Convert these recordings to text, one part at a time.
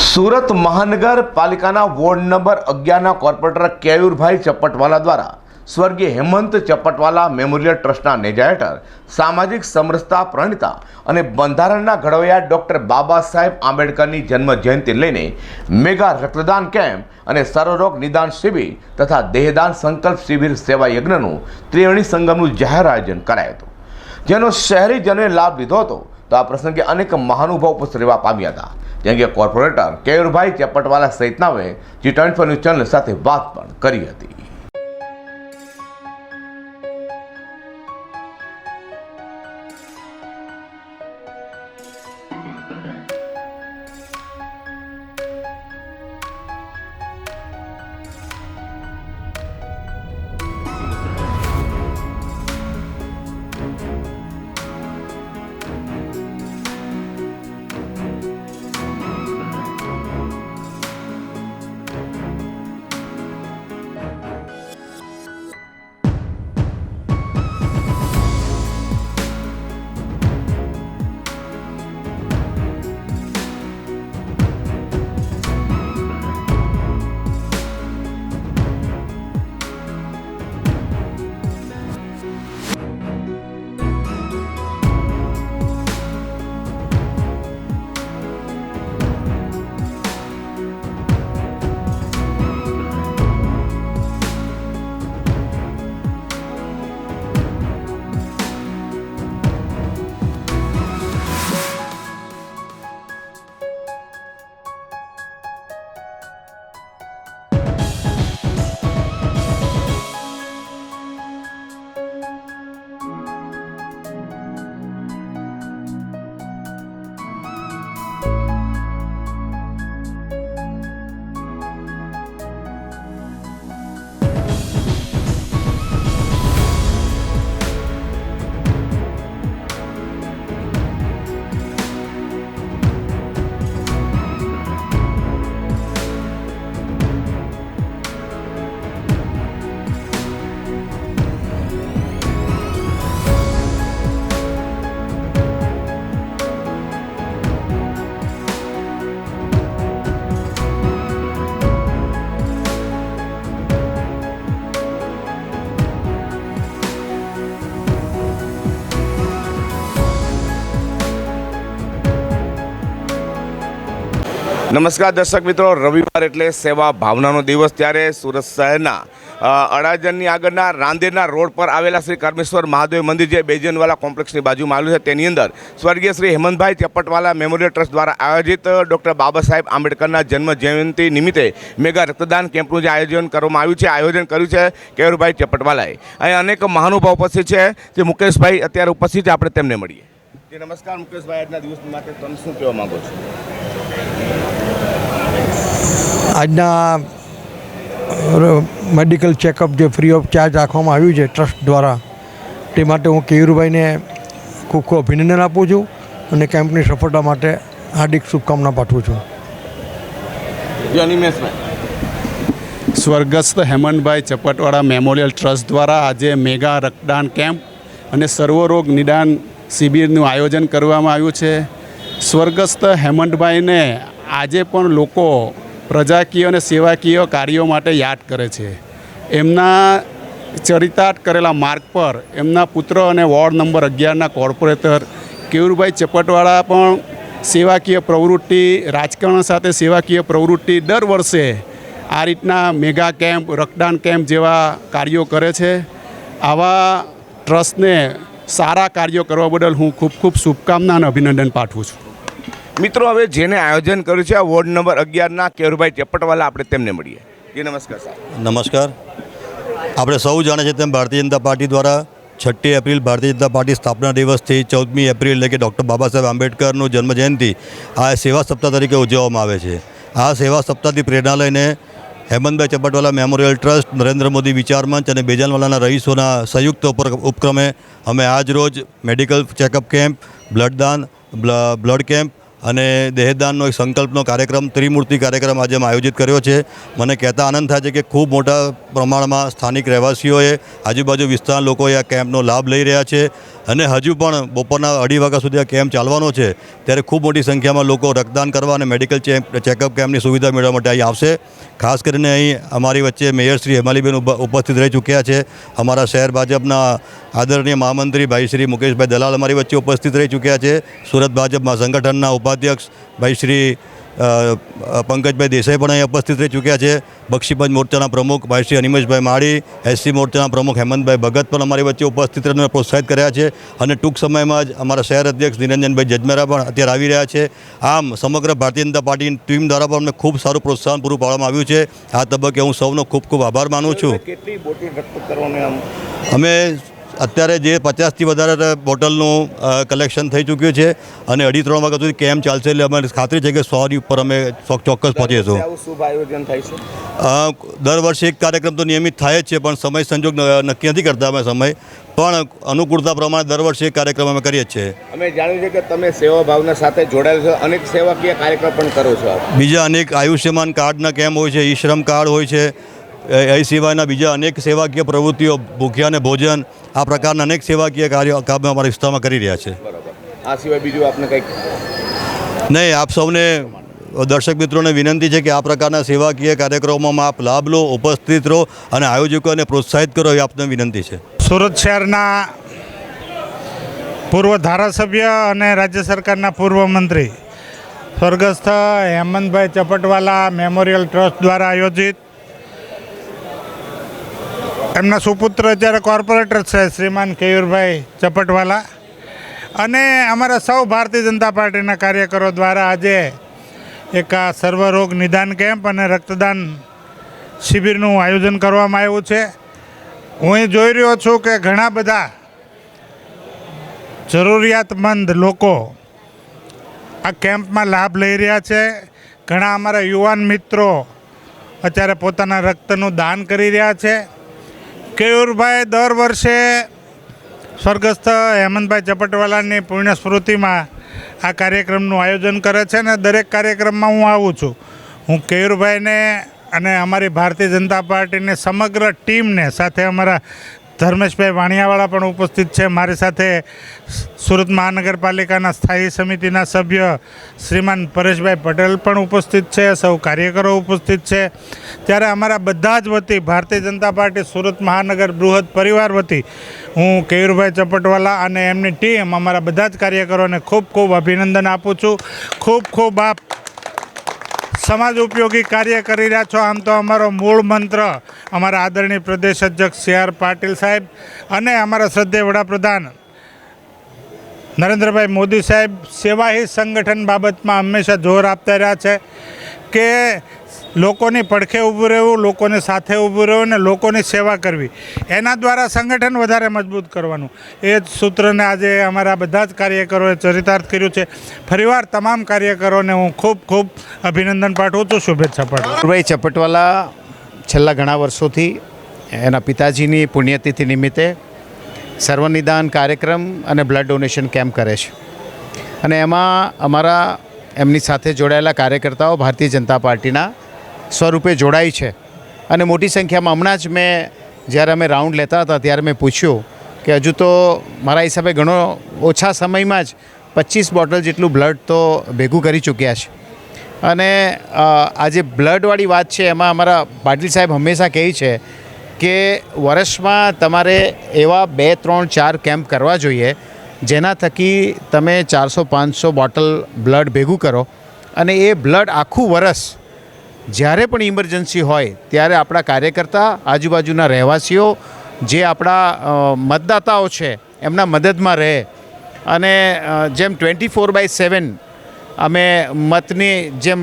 સુરત મહાનગરપાલિકાના ward number 11ના corporator Keyurbhai ચપ્પટવાલા દ્વારા સ્વર્ગીય Hemant ચપ્પટવાલા memorial ટ્રસ્ટના નેજા હેઠળ સામાજિક સમરસતા પ્રણેતા અને બંધારણના ઘડવૈયા ડૉક્ટર બાબા સાહેબ આંબેડકરની જન્મ જયંતિ લઈને મેગા રક્તદાન કેમ્પ અને સર્વરોગ નિદાન શિબિર તથા દેહદાન સંકલ્પ શિબિર સેવા યજ્ઞનું ત્રિવેણી સંગમનું જાહેર આયોજન કરાયું હતું, જેનો શહેરીજનોએ લાભ લીધો હતો। તો આ પ્રસંગે અનેક મહાનુભાવો ઉપસ્થિત રહેવા પામ્યા હતા, જેમ કે કોર્પોરેટર કેયુરભાઈ ચપ્પટવાલા સહિતનાઓએ G24 ન્યૂઝ ચેનલ સાથે વાત પણ કરી હતી। નમસ્કાર દર્શક મિત્રો, રવિવાર એટલે સેવા ભાવનાનો દિવસ। ત્યારે સુરત શહેરના અડાજણની આગળના રાંદેરના રોડ પર આવેલા શ્રી કર્મેશ્વર મહાદેવ મંદિર, જે બેજનવાલા કોમ્પ્લેક્સની બાજુમાં આવેલું છે, તેની અંદર સ્વર્ગીય શ્રી હેમંતભાઈ ચપ્પટવાલા મેમોરિયલ ટ્રસ્ટ દ્વારા આયોજિત ડૉક્ટર બાબા સાહેબ આંબેડકરના જન્મ જયંતિ નિમિત્તે મેગા રક્તદાન કેમ્પનું જે આયોજન કરવામાં આવ્યું છે, આયોજન કર્યું છે કેયુરભાઈ ચપ્પટવાલાએ। અહીં અનેક મહાનુભાવ ઉપસ્થિત છે, જે મુકેશભાઈ અત્યારે ઉપસ્થિત છે, આપણે તેમને મળીએ। નમસ્કાર મુકેશભાઈ, આજના દિવસ માટે તમે શું કહેવા માંગો છો? આજના મેડિકલ ચેકઅપ જે ફ્રી ઓફ ચાર્જ રાખવામાં આવ્યું છે ટ્રસ્ટ દ્વારા, તે માટે હું કેયુરભાઈને ખૂબ ખૂબ અભિનંદન આપું છું અને કેમ્પની સફળતા માટે હાર્દિક શુભકામના પાઠવું છું। સ્વર્ગસ્થ હેમંતભાઈ ચપ્પટવાલા મેમોરિયલ ટ્રસ્ટ દ્વારા આજે મેગા રક્તદાન કેમ્પ અને સર્વરોગ નિદાન શિબિરનું આયોજન કરવામાં આવ્યું છે। સ્વર્ગસ્થ હેમંતભાઈને આજે પણ લોકો પ્રજાકીય અને સેવાકીય કાર્યો માટે યાદ કરે છે। એમના ચરિતાર્થ કરેલા માર્ગ પર એમના પુત્ર અને વોર્ડ નંબર 11ના કોર્પોરેટર કેયુરભાઈ ચપ્પટવાલા પણ સેવાકીય પ્રવૃત્તિ, રાજકારણ સાથે સેવાકીય પ્રવૃત્તિ દર વર્ષે આ રીતના મેગા કેમ્પ, રક્તદાન કેમ્પ જેવા કાર્યો કરે છે। આવા ટ્રસ્ટને સારા કાર્યો કરવા બદલ હું ખૂબ ખૂબ શુભકામના અને અભિનંદન પાઠવું છું। મિત્રો, હવે જેને આયોજન કર્યું છે આ વોર્ડ નંબર 11ના કેયુરભાઈ ચપ્પટવાલા, આપણે તેમને મળીએ। નમસ્કાર સાહેબ। નમસ્કાર। આપણે સૌ જાણે છે તેમ ભારતીય જનતા પાર્ટી દ્વારા 6 એપ્રિલ ભારતીય જનતા પાર્ટી સ્થાપના દિવસથી 14મી એપ્રિલ એટલે કે ડૉક્ટર બાબા સાહેબ આંબેડકરનું જન્મજયંતિ આ સેવા સપ્તાહ તરીકે ઉજવવામાં આવે છે। આ સેવા સપ્તાહથી પ્રેરણા લઈને હેમંતભાઈ ચપ્પટવાલા મેમોરિયલ ટ્રસ્ટ, નરેન્દ્ર મોદી વિચાર મંચ અને બેજનવાલાના રહીશોના સંયુક્ત ઉપક્રમે અમે આજ રોજ medical checkup camp, blood camp અને દેહદાનનો એક સંકલ્પનો કાર્યક્રમ, ત્રિમૂર્તિ કાર્યક્રમ આજે આયોજિત કર્યો છે। મને કહેતા આનંદ થાય છે કે ખૂબ મોટા પ્રમાણમાં સ્થાનિક રહેવાસીઓએ, આજુબાજુ વિસ્તારના લોકોએ આ કેમ્પનો લાભ લઈ રહ્યા છે અને હજુ પણ બપોરના 2:30 વાગ્યા સુધી આ કેમ્પ ચાલવાનો છે, ત્યારે ખૂબ મોટી સંખ્યામાં લોકો રક્તદાન કરવા અને મેડિકલ ચેકઅપ કેમ્પની સુવિધા મેળવવા માટે અહીં આવશે. ખાસ કરીને અહીં અમારી વચ્ચે મેયર શ્રી હેમાલીબેન ઉપસ્થિત રહી ચૂક્યા છે. અમારા શહેર ભાજપના આદરણીય મહામંત્રી ભાઈ શ્રી મુકેશભાઈ દલાલ અમારી વચ્ચે ઉપસ્થિત રહી ચૂક્યા છે. સુરત ભાજપમાં સંગઠનના ઉપાધ્યક્ષ ભાઈ શ્રી પંકજભાઈ દેસાઈ પણ અહીં ઉપસ્થિત રહી ચૂક્યા છે. બક્ષીપંચ મોરચાના પ્રમુખ ભાઈ શ્રી અનિમેશભાઈ માળી, એસસી મોરચાના પ્રમુખ હેમંતભાઈ ભગત પણ અમારી વચ્ચે ઉપસ્થિત રહીને પ્રોત્સાહિત કર્યા છે. અને ટૂંક સમયમાં જ અમારા શહેર અધ્યક્ષ નિરંજનભાઈ જજમેરા પણ અત્યારે આવી રહ્યા છે. આમ સમગ્ર ભારતીય જનતા પાર્ટીની ટીમ દ્વારા પણ અમને ખૂબ સારું પ્રોત્સાહન પૂરું પાડવામાં આવ્યું છે. આ તબક્કે હું સૌનો ખૂબ ખૂબ આભાર માનું છું. કેટલી બોટલ રક્ત કરવાનું અમે અત્યારે જે 50થી વધારે બોટલનું કલેક્શન થઈ ચૂક્યું છે અને 2:30-3 વાગ્યા સુધી કેમ્પ ચાલશે. એટલે અમે ખાતરી છે કે 100ની ઉપર અમે ચોક્કસ પહોંચીશું. શુભ આયોજન થાય છે. દર વર્ષે એક કાર્યક્રમ તો નિયમિત થાય જ છે, પણ સમય સંજોગ નક્કી નથી કરતા અમે સમય, પણ અનુકૂળતા પ્રમાણે દર વર્ષે એક કાર્યક્રમ અમે કરીએ જ છીએ. અમે જાણ્યું છે કે તમે સેવા ભાવના સાથે જોડાયેલ છો, અનેક સેવાકીય કાર્યક્રમ પણ કરો છો. બીજા અનેક આયુષ્યમાન કાર્ડના કેમ્પ હોય છે, ઈ શ્રમ કાર્ડ હોય છે, એ સિવાયના બીજા અનેક સેવાકીય પ્રવૃત્તિઓ, ભૂખ્યાને ભોજન, આ પ્રકારના અનેક સેવાકીય કાર્યો કામ અમારા વિસ્તારમાં કરી રહ્યા છે. બરાબર. આ સિવાય બીજું આપને કંઈક નહીં, આપ સૌને દર્શક મિત્રોને વિનંતી છે કે આ પ્રકારના સેવાકીય કાર્યક્રમોમાં આપ લાભ લો, ઉપસ્થિત રહો અને આયોજકોને પ્રોત્સાહિત કરો, એ આપને વિનંતી છે. સુરત શહેરના પૂર્વ ધારાસભ્ય અને રાજ્ય સરકારના પૂર્વ મંત્રી સ્વર્ગસ્થ હેમંતભાઈ ચપટવાલા મેમોરિયલ ટ્રસ્ટ દ્વારા આયોજિત, એમના સુપુત્ર અત્યારે કોર્પોરેટર છે શ્રીમાન કેયુરભાઈ ચપટવાલા અને અમારા સૌ ભારતીય જનતા પાર્ટીના કાર્યકરો દ્વારા આજે એક આ સર્વરોગ નિદાન કેમ્પ અને રક્તદાન શિબિરનું આયોજન કરવામાં આવ્યું છે. હું એ જોઈ રહ્યો છું કે ઘણા બધા જરૂરિયાતમંદ લોકો આ કેમ્પમાં લાભ લઈ રહ્યા છે. ઘણા અમારા યુવાન મિત્રો અત્યારે પોતાના રક્તનું દાન કરી રહ્યા છે. કેયુરભાઈ દર વર્ષે સ્વર્ગસ્થ હેમંતભાઈ ચપટવાલાની પુણ્ય સ્મૃતિમાં આ કાર્યક્રમનું આયોજન કરે છે અને દરેક કાર્યક્રમમાં હું આવું છું. હું કેયુરભાઈને અને અમારી ભારતીય જનતા પાર્ટીની સમગ્ર ટીમને, સાથે અમારા ધર્મેશભાઈ વાણિયાવાળા પણ ઉપસ્થિત છે, મારી સાથે સુરત મહાનગરપાલિકાના સ્થાયી સમિતિના સભ્ય શ્રીમાન પરેશભાઈ પટેલ પણ ઉપસ્થિત છે, સૌ કાર્યકરો ઉપસ્થિત છે. ત્યારે અમારા બધા જ વતી ભારતીય જનતા પાર્ટી સુરત મહાનગર બૃહદ પરિવાર વતી હું કેયુરભાઈ ચપટવાલા અને એમની ટીમ, અમારા બધા જ કાર્યકરોને ખૂબ ખૂબ અભિનંદન આપું છું. ખૂબ ખૂબ આપ સમાજ ઉપયોગી કાર્ય કરી રહ્યા છો. આમ તો અમારો મૂળ મંત્ર અમારા આદરણીય પ્રદેશ અધ્યક્ષ CR પાટીલ સાહેબ અને અમારા શ્રદ્ધેય વડાપ્રધાન નરેન્દ્રભાઈ મોદી સાહેબ સેવા હી સંગઠન બાબતમાં હંમેશા જોર આપતા રહ્યા છે કે લોકોની પડખે ઊભું રહેવું, લોકોની સાથે ઊભું રહેવું અને લોકોની સેવા કરવી, એના દ્વારા સંગઠન વધારે મજબૂત કરવાનું, એ જ સૂત્રને આજે અમારા બધા જ કાર્યકરોએ ચરિતાર્થ કર્યું છે. ફરીવાર તમામ કાર્યકરોને હું ખૂબ ખૂબ અભિનંદન પાઠવું છું, શુભેચ્છા પાઠવું. કેયુરભાઈ ચપટવાલા છેલ્લા ઘણા વર્ષોથી એના પિતાજીની પુણ્યતિથિ નિમિત્તે સર્વનિદાન કાર્યક્રમ અને બ્લડ ડોનેશન કેમ્પ કરે છે અને એમાં અમારા એમની સાથે જોડાયેલા કાર્યકર્તાઓ ભારતીય જનતા પાર્ટીના સ્વરૂપે જોડાઈ છે અને મોટી સંખ્યામાં હમણાં જ જ્યારે અમે રાઉન્ડ લેતા હતા ત્યારે મેં પૂછ્યું કે હજુ તો મારા હિસાબે ઘણો ઓછા સમયમાં જ 25 બોટલ જેટલું બ્લડ તો ભેગું કરી ચૂક્યા છે. અને આ જે બ્લડવાળી વાત છે એમાં અમારા પાટીલ સાહેબ હંમેશા કહે છે કે વર્ષમાં તમારે એવા 2, 3, 4 કેમ્પ કરવા જોઈએ જેના થકી તમે 400-500 બોટલ બ્લડ ભેગું કરો અને એ બ્લડ આખું વરસ જ્યારે પણ ઇમરજન્સી હોય ત્યારે આપણા કાર્યકર્તા, આજુબાજુના રહેવાસીઓ, જે આપણા મતદાતાઓ છે એમના મદદમાં રહે. અને જેમ 24/7 અમે મતની જેમ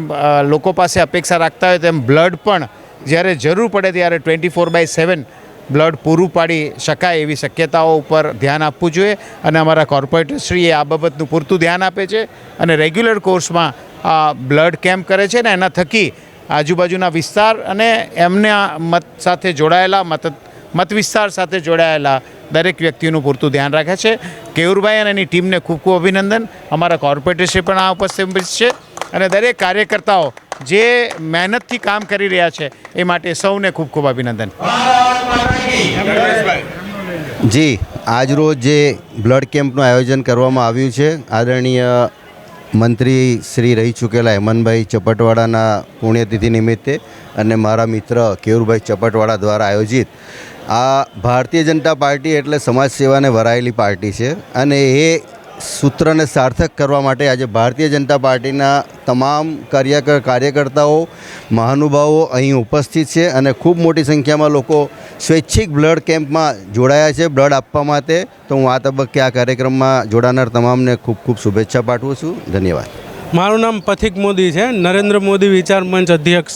લોકો પાસે અપેક્ષા રાખતા હોય તેમ બ્લડ પણ જ્યારે જરૂર પડે ત્યારે 24/7 બ્લડ પૂરું પાડી શકાય એવી શક્યતાઓ ઉપર ધ્યાન આપવું જોઈએ અને અમારા કોર્પોરેટરશ્રીએ આ બાબતનું પૂરતું ધ્યાન આપે છે અને રેગ્યુલર કોર્સમાં આ બ્લડ કેમ્પ કરે છે ને એના થકી આજુબાજુના વિસ્તાર અને એમના મત સાથે જોડાયેલા મત વિસ્તાર સાથે જોડાયેલા દરેક વ્યક્તિનું પૂરતું ધ્યાન રાખે છે. કેયુરભાઈ અને એની ટીમને ખૂબ ખૂબ અભિનંદન. અમારા કોર્પોરેટરશ્રી પણ આ ઉપસ્થિત છે અને દરેક કાર્યકર્તાઓ જે મહેનતથી કામ કરી રહ્યા છે એ માટે સૌને ખૂબ ખૂબ અભિનંદન. જી આજરોજ જે બ્લડ કેમ્પનું આયોજન કરવામાં આવ્યું છે આદરણીય મંત્રી શ્રી રહી ચૂકેલા હેમંતભાઈ ચપટવાડાના પુણ્યતિથિ નિમિત્તે અને મારા મિત્ર કેયુરભાઈ ચપટવાડા દ્વારા આયોજિત આ ભારતીય જનતા પાર્ટી એટલે સમાજ સેવાને વરાયેલી પાર્ટી છે અને એ સૂત્રને સાર્થક કરવા માટે આજે ભારતીય જનતા પાર્ટીના તમામ કાર્યકર્તાઓ મહાનુભાવો અહીં ઉપસ્થિત છે અને ખૂબ મોટી સંખ્યામાં લોકો સ્વૈચ્છિક બ્લડ કેમ્પમાં જોડાયા છે બ્લડ આપવા માટે. તો હું આ તબક્કે આ કાર્યક્રમમાં જોડાનાર તમામને ખૂબ ખૂબ શુભેચ્છા પાઠવું છું. ધન્યવાદ. મારું નામ પથિક મોદી છે, નરેન્દ્ર મોદી વિચાર મંચ અધ્યક્ષ.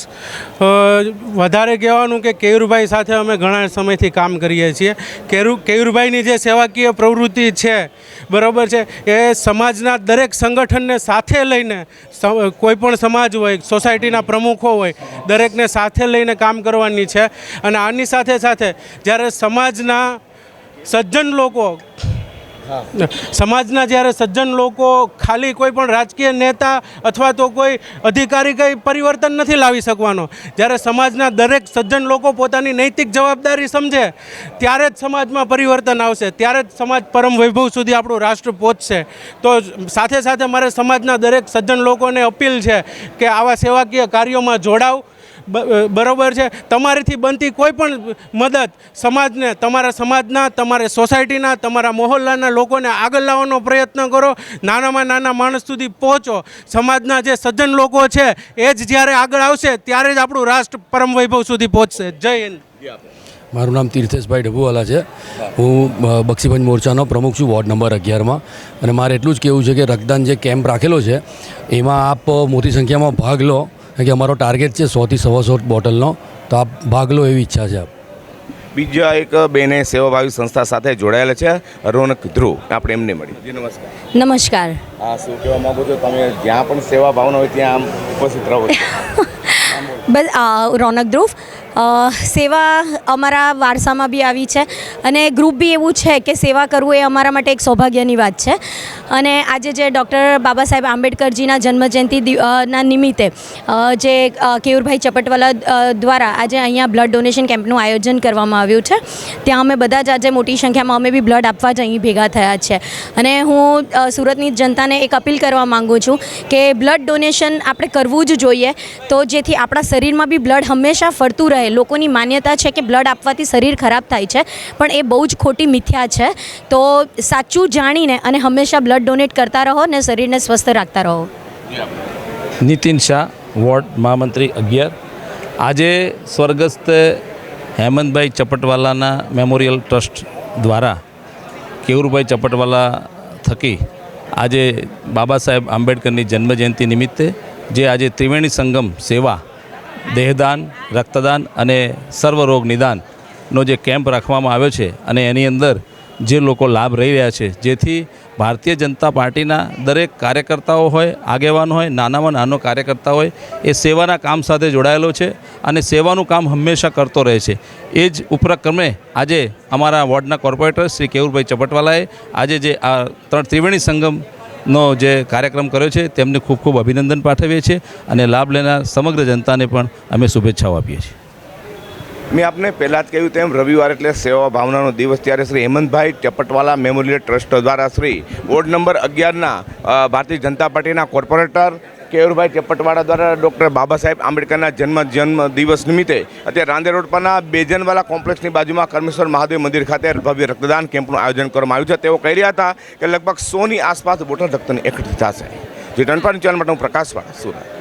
વધારે કહેવાનું કે કેયુરભાઈ સાથે અમે ઘણા સમયથી કામ કરીએ છીએ. કેયુરભાઈની જે સેવાકીય પ્રવૃત્તિ છે બરાબર છે એ સમાજના દરેક સંગઠનને સાથે લઈને, કોઈ પણ સમાજ હોય, સોસાયટીના પ્રમુખો હોય, દરેકને સાથે લઈને કામ કરવાની છે. અને આની સાથે સાથે જ્યારે સમાજના સજ્જન લોકો ખાલી કોઈ પણ રાજકીય નેતા અથવા તો કોઈ અધિકારી કંઈ પરિવર્તન નથી લાવી શકવાનો. જ્યારે સમાજના દરેક સજ્જન લોકો પોતાની નૈતિક જવાબદારી સમજે ત્યારે જ સમાજમાં પરિવર્તન આવશે, ત્યારે જ સમાજ પરમ વૈભવ સુધી આપણું રાષ્ટ્ર પહોંચશે. તો સાથે સાથે મારે સમાજના દરેક સજ્જન લોકોને અપીલ છે કે આવા સેવાકીય કાર્યોમાં જોડાવ. બરાબર છે, તમારીથી બનતી કોઈ પણ મદદ સમાજને, તમારા સમાજના, તમારા સોસાયટીના, તમારા મહોલ્લાના લોકોને આગળ લાવવાનો પ્રયત્ન કરો. નાનામાં નાના માણસ સુધી પહોંચો. સમાજના જે સજ્જન લોકો છે એ જ જ્યારે આગળ આવશે ત્યારે જ આપણું રાષ્ટ્ર પરમ વૈભવ સુધી પહોંચશે. જય હિન્દ. મારું નામ તીર્થેશભાઈ ડબુવાલા છે. હું બક્ષીપંચ મોરચાનો પ્રમુખ છું વોર્ડ નંબર 11માં. અને મારે એટલું જ કહેવું છે કે રક્તદાન જે કેમ્પ રાખેલો છે એમાં આપ મોટી સંખ્યામાં ભાગ લો, કે અમારો ટાર્ગેટ છે 100 થી 125 બોટલનો, તો આપ ભાગ લો એવી ઈચ્છા છે. બીજા એક બેને સેવાભાવી સંસ્થા સાથે જોડાયેલા છે, રોનક ધ્રુવ. આપણે એમને મળી. નમસ્કાર. નમસ્કાર. હા, શું કહેવા માગો છો તમે? જ્યાં પણ સેવા ભાવના હોય ત્યાં આમ ઉપસ્થિત રહો છો. બસ રોનક ધ્રુવ સેવા અમારા વારસામાં બી આવી છે અને ગ્રુપ બી એવું છે કે સેવા કરવું એ અમારા માટે એક સૌભાગ્યની વાત છે. અને આજે જે ડૉક્ટર બાબા સાહેબ આંબેડકરજીના જન્મજયંતિ ના નિમિત્તે જે કેયુરભાઈ ચપટવાલા દ્વારા આજે અહીંયા બ્લડ ડોનેશન કેમ્પનું આયોજન કરવામાં આવ્યું છે, ત્યાં અમે બધા જ આજે મોટી સંખ્યામાં અમે બી બ્લડ આપવા જ અહીં ભેગા થયા છે. અને હું સુરતની જનતાને એક અપીલ કરવા માગું છું કે બ્લડ ડોનેશન આપણે કરવું જ જોઈએ, તો જેથી આપણા શરીરમાં બી બ્લડ હંમેશા ફરતું રહે. લોકોની માન્યતા છે કે બ્લડ આપવાથી શરીર ખરાબ થાય છે, પણ એ બહુ જ ખોટી મિથ્યા છે. તો સાચું જાણીને અને હંમેશા બ્લડ ડોનેટ કરતા રહો ને શરીરને સ્વસ્થ રાખતા રહો. નીતિન શાહ, વોર્ડ મહામંત્રી 11. આજે સ્વર્ગસ્થ હેમંતભાઈ ચપટવાલાના મેમોરિયલ ટ્રસ્ટ દ્વારા કેયુરભાઈ ચપટવાલા થકી આજે બાબા સાહેબ આંબેડકરની જન્મજયંતિ નિમિત્તે જે આજે ત્રિવેણી સંગમ સેવા, દેહદાન, રક્તદાન અને સર્વરોગ નિદાનનો જે કેમ્પ રાખવામાં આવ્યો છે અને એની અંદર જે લોકો લાભ લઈ રહ્યા છે, જેથી ભારતીય જનતા પાર્ટીના દરેક કાર્યકર્તાઓ હોય, આગેવાન હોય, નાનામાં નાનો કાર્યકર્તા હોય, એ સેવાના કામ સાથે જોડાયેલો છે અને સેવાનું કામ હંમેશા કરતો રહે છે. એ જ ઉપક્રમે આજે અમારા વોર્ડના કોર્પોરેટર શ્રી કેયુરભાઈ ચપટવાલાએ આજે જે આ ત્રિવેણી સંગમનો જે કાર્યક્રમ કર્યો છે તેમને ખૂબ ખૂબ અભિનંદન પાઠવીએ છીએ અને લાભ લેનાર સમગ્ર જનતાને પણ અમે શુભેચ્છાઓ આપીએ છીએ. મેં આપને પહેલાં જ કહ્યું તેમ રવિવાર એટલે સેવા ભાવનાનો દિવસ, ત્યારે શ્રી હેમંતભાઈ ચપટવાલા મેમોરિયલ ટ્રસ્ટ દ્વારા શ્રી વોર્ડ નંબર 11ના ભારતીય જનતા પાર્ટીના કોર્પોરેટર કેયુરભાઈ ચપટવાડા દ્વારા ડૉક્ટર બાબા સાહેબ આંબેડકરના જન્મ દિવસ નિમિત્તે અત્યારે રાંદેર રોડ પરના બેજનવાલા કોમ્પ્લેક્સની બાજુમાં કર્મેશ્વર મહાદેવ મંદિર ખાતે ભવ્ય રક્તદાન કેમ્પનું આયોજન કરવામાં આવ્યું છે. તેઓ કહી રહ્યા હતા કે લગભગ 100ની આસપાસ બોટલ રક્તની એકઠી થશે. જે ટનપાની ચેનલ માટે હું પ્રકાશવાળા, સુરત.